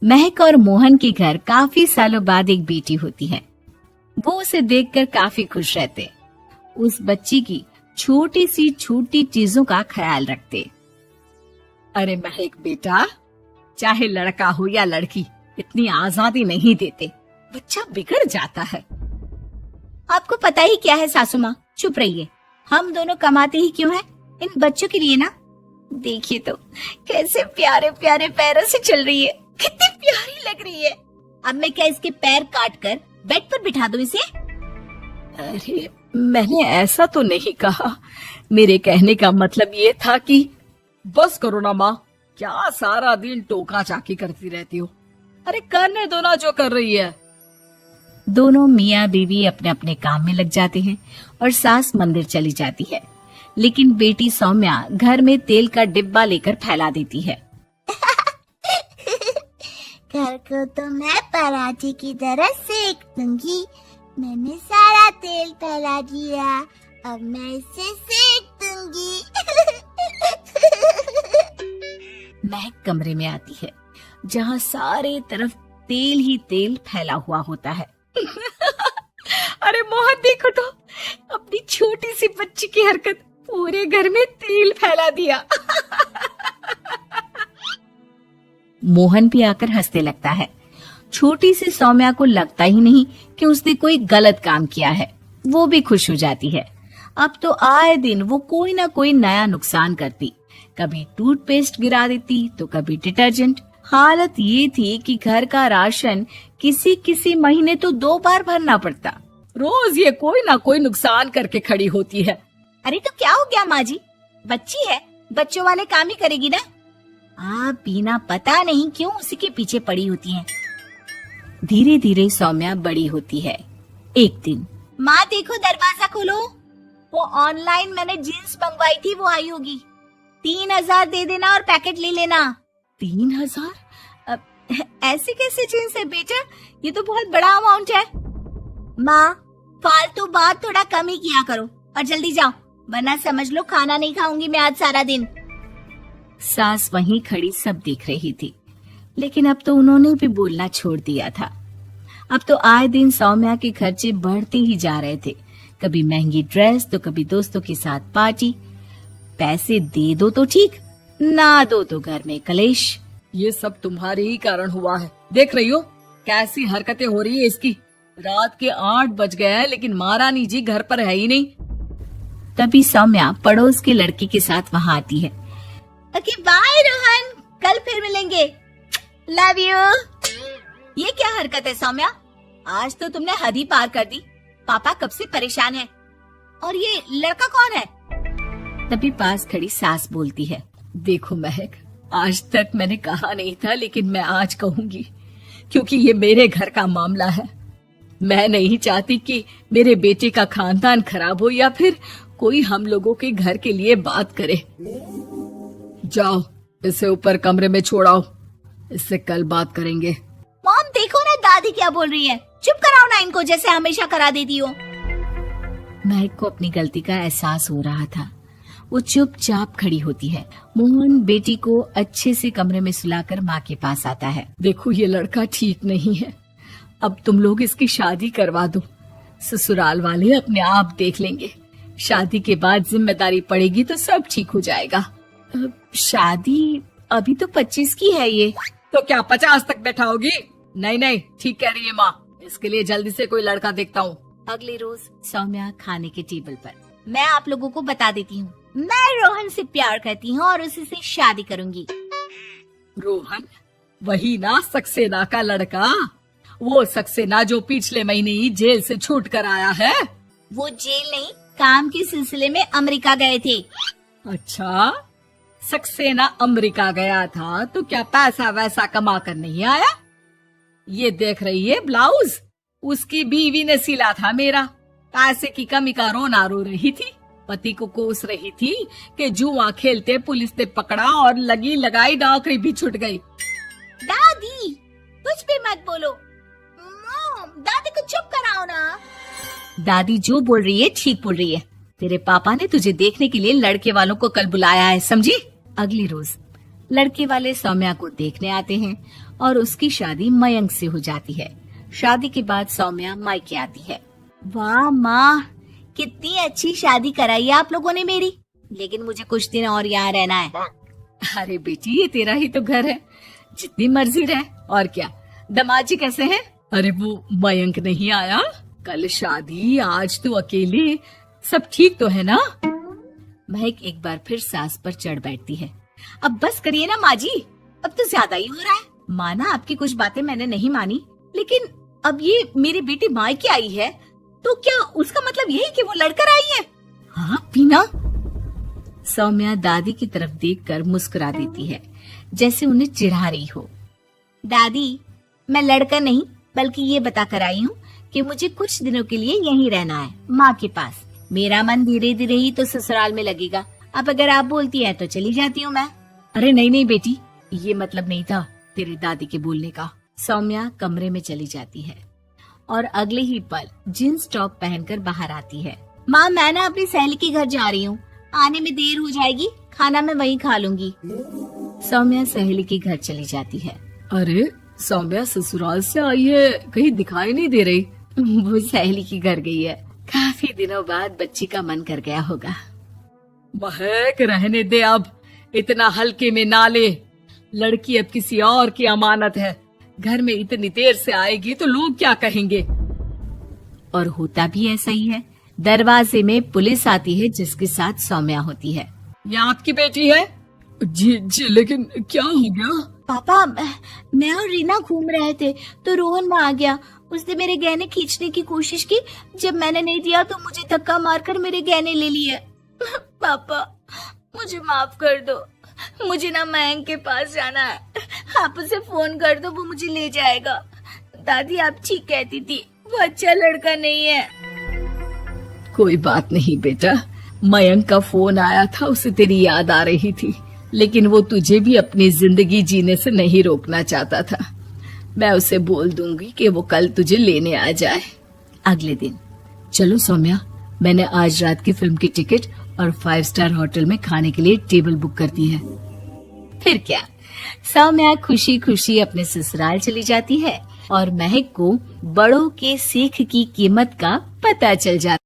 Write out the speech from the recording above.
महक और मोहन के घर काफी सालों बाद एक बेटी होती है। वो उसे देखकर काफी खुश रहते, उस बच्ची की छोटी सी छोटी चीजों का ख्याल रखते। अरे महक बेटा, चाहे लड़का हो या लड़की, इतनी आजादी नहीं देते, बच्चा बिगड़ जाता है। आपको पता ही क्या है सासू माँ, चुप रहिए। हम दोनों कमाते ही क्यों हैं? इन बच्चों के लिए ना। देखिए तो कैसे प्यारे प्यारे पैरों से चल रही है, कितनी प्यारी लग रही है। अब मैं क्या इसके पैर काट कर बेड पर बिठा दूं इसे? अरे मैंने ऐसा तो नहीं कहा, मेरे कहने का मतलब ये था कि बस करो ना माँ, क्या सारा दिन टोका चाकी करती रहती हो। अरे करने दो ना जो कर रही है। दोनों मियाँ बीवी अपने अपने काम में लग जाते हैं और सास मंदिर चली जाती है, लेकिन बेटी सौम्या घर में तेल का डिब्बा लेकर फैला देती है। घर को तो मैं पराठे की तरह सेक दूंगी। मैंने सारा तेल फैला दिया, अब मैं इसे सेक दूंगी। महक कमरे में आती है जहाँ सारे तरफ तेल ही तेल फैला हुआ होता है। अरे मोहन देखो तो, अपनी छोटी सी बच्ची की हरकत, पूरे घर में तेल फैला दिया। मोहन भी आकर हंसने लगता है। छोटी सी सौम्या को लगता ही नहीं कि उसने कोई गलत काम किया है, वो भी खुश हो जाती है। अब तो आए दिन वो कोई ना कोई नया नुकसान करती, कभी टूथपेस्ट गिरा देती तो कभी डिटर्जेंट। हालत ये थी कि घर का राशन किसी किसी महीने तो 2 बार भरना पड़ता। रोज ये कोई ना कोई नुकसान करके खड़ी होती है। अरे तो क्या हो गया माँ जी, बच्ची है, बच्चों वाले काम ही करेगी ना। आप बिना पता नहीं क्यों उसी के पीछे पड़ी होती हैं। धीरे धीरे सौम्या बड़ी होती है। एक दिन, माँ देखो दरवाजा खोलो, वो ऑनलाइन मैंने जीन्स मंगवाई थी, वो आई होगी। 3000 दे देना और पैकेट ले लेना। 3000? ऐसे कैसे जीन्स है बेटा, ये तो बहुत बड़ा अमाउंट है। माँ फालतू बात थोड़ा कम ही किया करो और जल्दी जाओ, वरना समझ लो खाना नहीं खाऊंगी मैं आज सारा दिन। सास वहीं खड़ी सब देख रही थी, लेकिन अब तो उन्होंने भी बोलना छोड़ दिया था। अब तो आए दिन सौम्या के खर्चे बढ़ते ही जा रहे थे, कभी महंगी ड्रेस तो कभी दोस्तों के साथ पार्टी। पैसे दे दो तो ठीक, ना दो तो घर में कलेश। ये सब तुम्हारे ही कारण हुआ है। देख रही हो कैसी हरकतें हो रही है इसकी। रात के 8 बज गए हैं, लेकिन महारानी जी घर पर है ही नहीं। तभी सौम्या पड़ोस के लड़की के साथ वहाँ आती है। ओके बाय रोहन, कल फिर मिलेंगे, लव यू। ये क्या हरकत है सौम्या, आज तो तुमने हद ही पार कर दी। पापा कब से परेशान है, और ये लड़का कौन है? तभी पास खड़ी सास बोलती है, देखो महक, आज तक मैंने कहा नहीं था, लेकिन मैं आज कहूंगी, क्योंकि ये मेरे घर का मामला है। मैं नहीं चाहती कि मेरे बेटे का खानदान खराब हो या फिर कोई हम लोगों के घर के लिए बात करे। जाओ इसे ऊपर कमरे में छोड़ाओ, इससे कल बात करेंगे। मॉम देखो ना दादी क्या बोल रही है, चुप कराओ ना इनको, जैसे हमेशा करा देती हो। महक को अपनी गलती का एहसास हो रहा था, वो चुपचाप खड़ी होती है। मोहन बेटी को अच्छे से कमरे में सुलाकर माँ के पास आता है। देखो ये लड़का ठीक नहीं है, अब तुम लोग इसकी शादी करवा दो, ससुराल वाले अपने आप देख लेंगे। शादी के बाद जिम्मेदारी पड़ेगी तो सब ठीक हो जाएगा। शादी अभी तो 25 की है ये। तो क्या 50 तक बैठाओगी? नहीं नहीं, ठीक कह रही है माँ, इसके लिए जल्दी से कोई लड़का देखता हूँ। अगले रोज सौम्या खाने के टेबल पर, मैं आप लोगों को बता देती हूँ, मैं रोहन से प्यार करती हूँ और उसी से शादी करूंगी। रोहन? वही ना सक्सेना का लड़का, वो सक्सेना जो पिछले महीने ही जेल से छूट कर आया है। वो जेल नहीं, काम के सिलसिले में अमेरिका गए थे। अच्छा, सक्सेना अमेरिका गया था तो क्या पैसा वैसा कमा कर नहीं आया? ये देख रही है ब्लाउज, उसकी बीवी ने सिला था मेरा। पैसे की कमी का रोना रो रही थी, पति को कोस रही थी कि जुआ खेलते पुलिस ने पकड़ा और लगी लगाई नौकरी भी छूट गई। दादी कुछ भी मत बोलो। मॉम, दादी को चुप कराओ ना। दादी जो बोल रही है ठीक बोल रही है। तेरे पापा ने तुझे देखने के लिए लड़के वालों को कल बुलाया है, समझी? अगले रोज लड़के वाले सौम्या को देखने आते हैं और उसकी शादी मयंक से हो जाती है। शादी के बाद सौम्या मायके आती है। वाह माँ, कितनी अच्छी शादी कराई है आप लोगों ने मेरी, लेकिन मुझे कुछ दिन और यहाँ रहना है। अरे बेटी, ये तेरा ही तो घर है, जितनी मर्जी रह। और क्या, दामाद जी कैसे हैं? अरे वो मयंक नहीं आया, कल शादी, आज तो अकेले, सब ठीक तो है ना? महक एक बार फिर सास पर चढ़ बैठती है। अब बस करिए ना माँ जी, अब तो ज्यादा ही हो रहा है। माना आपकी कुछ बातें मैंने नहीं मानी, लेकिन अब ये मेरी बेटी मायके आई है तो क्या उसका मतलब यही कि वो लड़कर आई है? हाँ पीना। सौम्या दादी की तरफ देखकर मुस्कुरा देती है, जैसे उन्हें चिढ़ा रही हो। दादी, मैं लड़का नहीं बल्कि ये बता कर आई हूँ कि मुझे कुछ दिनों के लिए यहीं रहना है, माँ के पास। मेरा मन धीरे धीरे ही तो ससुराल में लगेगा। अब अगर आप बोलती है तो चली जाती हूँ मैं। अरे नहीं नहीं बेटी, ये मतलब नहीं था तेरी दादी के बोलने का। सौम्या कमरे में चली जाती है और अगले ही पल जींस टॉप पहनकर बाहर आती है। माँ, मैं ना अपनी सहेली के घर जा रही हूँ, आने में देर हो जाएगी, खाना मैं वहीं खा लूंगी। सौम्या सहेली के घर चली जाती है। अरे सौम्या ससुराल से आई है, कहीं दिखाई नहीं दे रही। वो सहेली के घर गई है, काफी दिनों बाद बच्ची का मन कर गया होगा। महक रहने दे, अब इतना हल्के में ना ले, लड़की अब किसी और की अमानत है। घर में इतनी देर से आएगी तो लोग क्या कहेंगे। और होता भी ऐसा ही है। दरवाजे में पुलिस आती है जिसके साथ सौम्या होती है। ये आपकी बेटी है? जी जी, लेकिन क्या हो गया? पापा, मैं और रीना घूम रहे थे तो रोहन वहाँ आ गया। उसने मेरे गहने खींचने की कोशिश की, जब मैंने नहीं दिया तो मुझे धक्का मारकर मेरे गहने ले लिए। पापा, मुझे माफ कर दो, मुझे ना मयंक के पास जाना है, आप उसे फोन कर दो, वो मुझे ले जाएगा। दादी आप ठीक कहती थी, वो अच्छा लड़का नहीं है। कोई बात नहीं बेटा, मयंक का फोन आया था, उसे तेरी याद आ रही थी, लेकिन वो तुझे भी अपनी जिंदगी जीने से नहीं रोकना चाहता था। मैं उसे बोल दूंगी कि वो कल तुझे लेने आ जाए। अगले दिन, चलो सौम्या, मैंने आज रात की फिल्म की टिकट और 5 स्टार होटल में खाने के लिए टेबल बुक कर दी है। फिर क्या, सौम्या खुशी खुशी अपने ससुराल चली जाती है और महक को बड़ों के सीख की कीमत का पता चल जाता है।